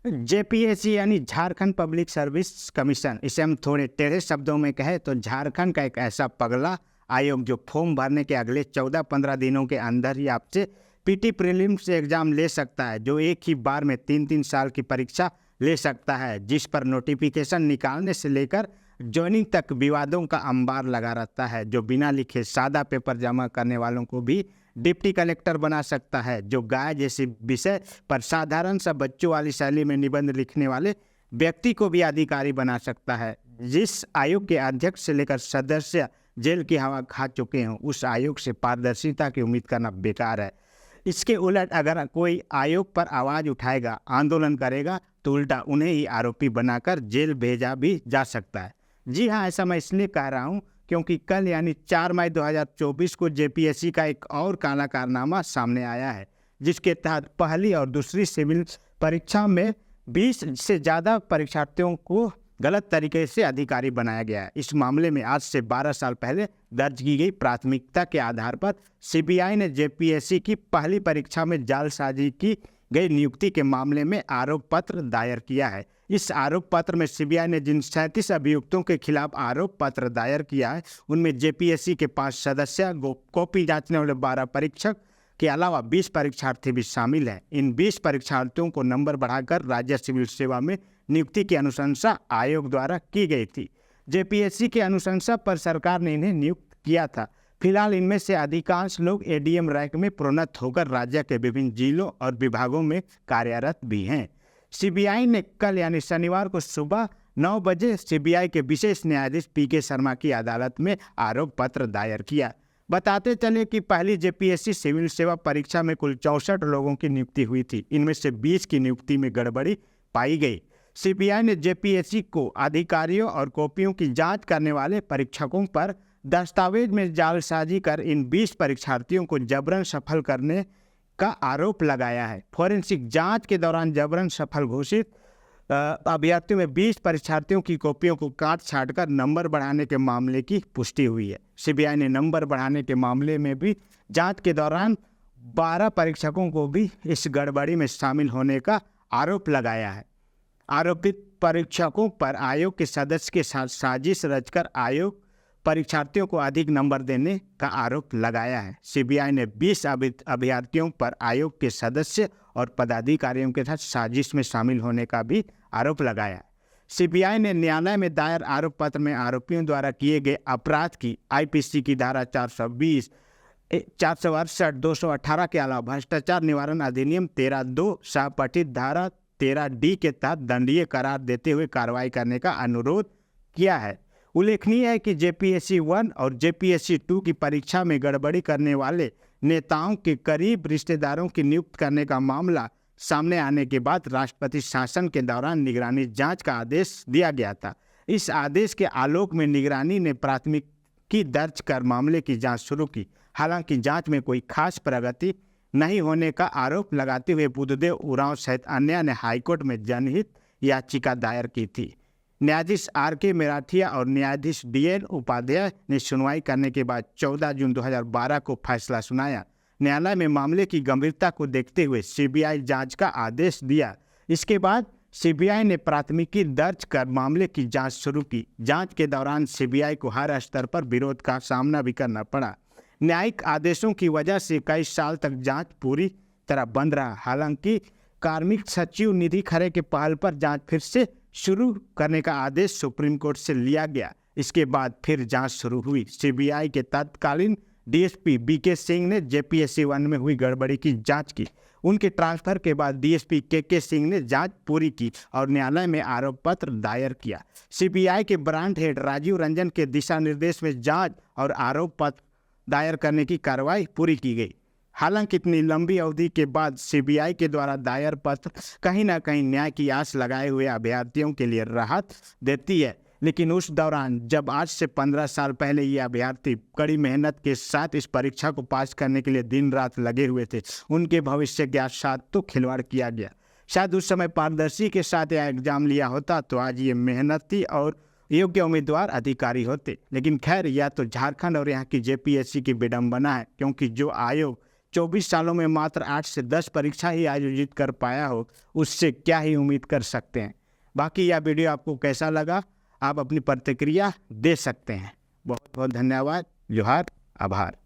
JPSC यानी Jharkhand public service commission, इसे हम थोड़े टेढ़े शब्दों में कहें तो झारखंड का एक ऐसा पगला आयोग जो फॉर्म भरने के अगले 14-15 दिनों के अंदर ही आपसे पीटी प्रीलिम्स एग्जाम ले सकता है, जो एक ही बार में 3-3 साल की परीक्षा ले सकता है, जिस पर नोटिफिकेशन निकालने से लेकर ज्वाइनिंग तक विवादों का अंबार लगा रहता है, जो बिना लिखे सादा पेपर जमा करने वालों को भी डिप्टी कलेक्टर बना सकता है, जो गाय जैसे विषय पर साधारण सा बच्चों वाली शैली में निबंध लिखने वाले व्यक्ति को भी अधिकारी बना सकता है। जिस आयोग के अध्यक्ष से लेकर सदस्य जेल की हवा खा चुके हों, उस आयोग से पारदर्शिता की उम्मीद करना बेकार है। इसके उलट अगर कोई आयोग पर आवाज़ उठाएगा, आंदोलन करेगा, तो उल्टा उन्हें ही आरोपी बनाकर जेल भेजा भी जा सकता है। जी हाँ, ऐसा मैं इसलिए कह रहा हूँ क्योंकि कल यानी 4 मई 2024 को जेपीएससी का एक और काला कारनामा सामने आया है, जिसके तहत पहली और दूसरी सिविल परीक्षा में 20 से ज़्यादा परीक्षार्थियों को गलत तरीके से अधिकारी बनाया गया है। इस मामले में आज से 12 साल पहले दर्ज की गई प्राथमिकता के आधार पर सीबीआई ने जेपीएससी की पहली परीक्षा में जालसाजी की गई नियुक्ति के मामले में आरोप पत्र दायर किया है। इस आरोप पत्र में सीबीआई ने जिन 37 अभियुक्तों के खिलाफ आरोप पत्र दायर किया है, उनमें जेपीएससी के 5 सदस्य, कॉपी जांचने वाले 12 परीक्षक के अलावा 20 परीक्षार्थी भी शामिल हैं। इन 20 परीक्षार्थियों को नंबर बढ़ाकर राज्य सिविल सेवा में नियुक्ति की अनुशंसा आयोग द्वारा की गई थी। जेपीएससी के अनुशंसा पर सरकार ने इन्हें नियुक्त किया था। फिलहाल इनमें से अधिकांश लोग एडीएम रैंक में प्रोन्नत होकर राज्य के विभिन्न जिलों और विभागों में कार्यरत भी हैं। सीबीआई ने कल यानी शनिवार को सुबह 9 बजे सीबीआई के विशेष न्यायाधीश पीके शर्मा की अदालत में आरोप पत्र दायर किया। बताते चले कि पहली जेपीएससी सिविल सेवा परीक्षा में कुल 64 लोगों की नियुक्ति हुई थी। इनमें से 20 की नियुक्ति में गड़बड़ी पाई गई। सीबीआई ने जेपीएससी को अधिकारियों और कॉपियों की जांच करने वाले परीक्षकों पर दस्तावेज में जालसाजी कर इन 20 परीक्षार्थियों को जबरन सफल करने का आरोप लगाया है। फोरेंसिक जांच के दौरान जबरन सफल घोषित अभ्यर्थियों में 20 परीक्षार्थियों की कॉपियों को काट छाट कर नंबर बढ़ाने के मामले की पुष्टि हुई है। सीबीआई ने नंबर बढ़ाने के मामले में भी जांच के दौरान 12 परीक्षकों को भी इस गड़बड़ी में शामिल होने का आरोप लगाया है। आरोपित परीक्षकों पर आयोग के सदस्य के साथ साजिश रचकर आयोग परीक्षार्थियों को अधिक नंबर देने का आरोप लगाया है। सीबीआई ने 20 अभ्यर्थियों पर आयोग के सदस्य और पदाधिकारियों के साथ साजिश में शामिल होने का भी आरोप लगाया है। सीबीआई ने न्यायालय में दायर आरोप पत्र में आरोपियों द्वारा किए गए अपराध की आईपीसी की धारा 420, 468, 218 के अलावा भ्रष्टाचार निवारण अधिनियम 13(2) सहपठित धारा 13D के तहत दंडनीय करार देते हुए कार्रवाई करने का अनुरोध किया है। उल्लेखनीय है कि जेपीएससी 1 और जेपीएससी 2 की परीक्षा में गड़बड़ी करने वाले नेताओं के करीब रिश्तेदारों की नियुक्त करने का मामला सामने आने के बाद राष्ट्रपति शासन के दौरान निगरानी जांच का आदेश दिया गया था। इस आदेश के आलोक में निगरानी ने प्राथमिकी दर्ज कर मामले की जांच शुरू की। हालांकि जांच में कोई खास प्रगति नहीं होने का आरोप लगाते हुए बुद्धदेव उरांव सहित अन्य ने हाईकोर्ट में जनहित याचिका दायर की थी। न्यायाधीश आर.के. मेराठिया और न्यायाधीश डी.एन. उपाध्याय ने सुनवाई करने के बाद 14 जून 2012 को फैसला सुनाया। न्यायालय में मामले की गंभीरता को देखते हुए सीबीआई जांच का आदेश दिया। इसके बाद सीबीआई ने प्राथमिकी दर्ज कर मामले की जांच शुरू की। जांच के दौरान सीबीआई को हर स्तर पर विरोध का सामना भी करना पड़ा। न्यायिक आदेशों की वजह से कई साल तक जांच पूरी तरह बंद रहा। हालांकि कार्मिक सचिव निधि खरे के पहल पर जांच फिर से शुरू करने का आदेश सुप्रीम कोर्ट से लिया गया। इसके बाद फिर जांच शुरू हुई। सीबीआई के तत्कालीन डीएसपी बीके सिंह ने जेपीएससी 1 में हुई गड़बड़ी की जांच की। उनके ट्रांसफर के बाद डीएसपी के सिंह ने जांच पूरी की और न्यायालय में आरोप पत्र दायर किया। सीबीआई के ब्रांड हेड राजीव रंजन के दिशा निर्देश में जांच और आरोप पत्र दायर करने की कार्रवाई पूरी की गई। हालांकि इतनी लंबी अवधि के बाद सीबीआई के द्वारा दायर पत्र कहीं ना कहीं न्याय की आस लगाए हुए अभ्यर्थियों के लिए राहत देती है। लेकिन उस दौरान जब आज से 15 साल पहले ये अभ्यर्थी कड़ी मेहनत के साथ इस परीक्षा को पास करने के लिए दिन रात लगे हुए थे, उनके भविष्य के साथ तो खिलवाड़ किया गया। शायद उस समय पारदर्शी के साथ यह एग्जाम लिया होता तो आज ये मेहनती और योग्य उम्मीदवार अधिकारी होते। लेकिन खैर, यह तो झारखंड और यहाँ की जेपीएससी की विडंबना है, क्योंकि जो आयोग 24 सालों में मात्र 8 से 10 परीक्षा ही आयोजित कर पाया हो, उससे क्या ही उम्मीद कर सकते हैं। बाकी यह वीडियो आपको कैसा लगा, आप अपनी प्रतिक्रिया दे सकते हैं। बहुत बहुत धन्यवाद। जोहार, आभार।